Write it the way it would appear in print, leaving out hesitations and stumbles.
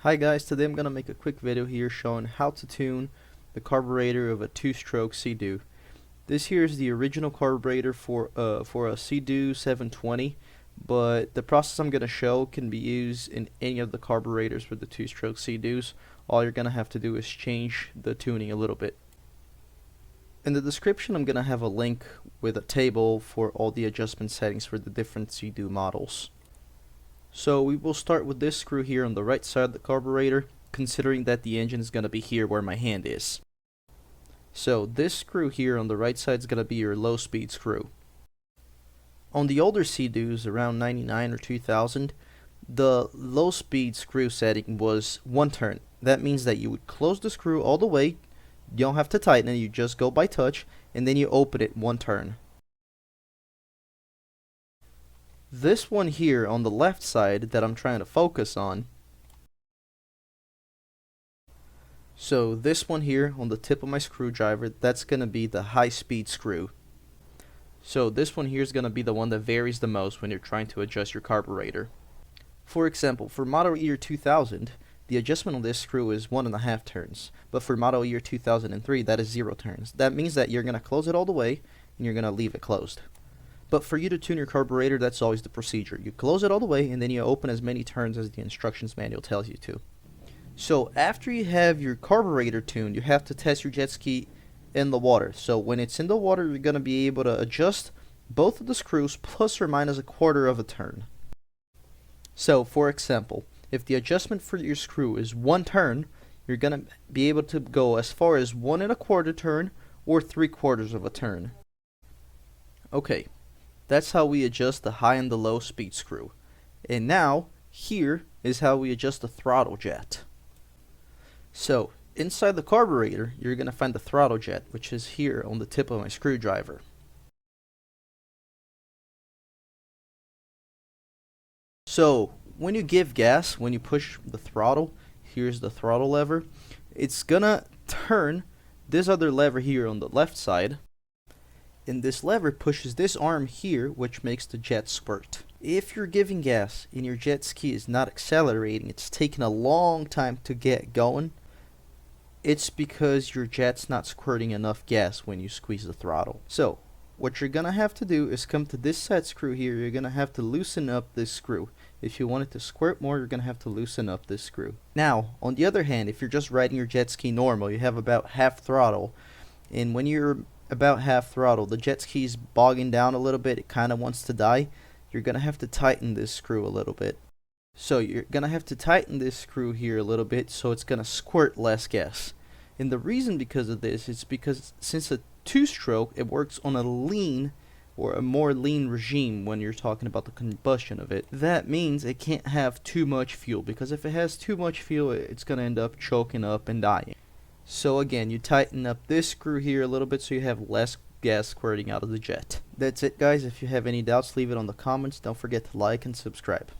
Hi guys, today I'm gonna make a quick video here showing how to tune the carburetor of a two-stroke seadoo. This here is the original carburetor for a seadoo 720, but the process I'm gonna show can be used in any of the carburetors with the two-stroke seadoos. All you're gonna have to do is change the tuning a little bit. In the description I'm gonna have a link with a table for all the adjustment settings for the different seadoo models. So we will start with this screw here on the right side of the carburetor, considering that the engine is going to be here where my hand is. So this screw here on the right side is going to be your low speed screw. On the older seadoos around 99 or 2000, the low speed screw setting was 1 turn. That means that you would close the screw all the way, you don't have to tighten it, you just go by touch, and then you open it 1 turn. This one here on the left side that I'm trying to focus on, so this one here on the tip of my screwdriver, that's going to be the high speed screw. So this one here is going to be the one that varies the most when you're trying to adjust your carburetor. For example, for model year 2000, the adjustment on this screw is 1.5 turns, but for model year 2003 that is 0 turns. That means that you're going to close it all the way and you're going to leave it closed. But for you to tune your carburetor, that's always the procedure. You close it all the way and then you open as many turns as the instructions manual tells you to. So after you have your carburetor tuned, you have to test your jet ski in the water. So when it's in the water, you're going to be able to adjust both of the screws plus or minus 1/4 of a turn. So for example, if the adjustment for your screw is 1 turn, you're going to be able to go as far as 1 1/4 turn or 3/4 of a turn. Okay. That's how we adjust the high and the low speed screw. And now, here is how we adjust the throttle jet. So, inside the carburetor, you're going to find the throttle jet, which is here on the tip of my screwdriver. So, when you give gas, when you push the throttle, here's the throttle lever, it's going to turn this other lever here on the left side. And this lever pushes this arm here, which makes the jet squirt. If you're giving gas and your jet ski is not accelerating, it's taking a long time to get going, it's because your jet's not squirting enough gas when you squeeze the throttle. So what you're gonna have to do is come to this side screw here. You're gonna have to loosen up this screw. If you want it to squirt more, you're gonna have to loosen up this screw. Now on the other hand, if you're just riding your jet ski normal, you have about half throttle, and when you're about half throttle, the jet ski's bogging down a little bit, it kind of wants to die, you're gonna have to tighten this screw a little bit. So you're gonna have to tighten this screw here a little bit so it's gonna squirt less gas. And the reason because of this is because since a two-stroke, it works on a lean or a more lean regime when you're talking about the combustion of it. That means it can't have too much fuel, because if it has too much fuel, it's gonna end up choking up and dying. So again, you tighten up this screw here a little bit so you have less gas squirting out of the jet. That's it guys. If you have any doubts, leave it on the comments. Don't forget to like and subscribe.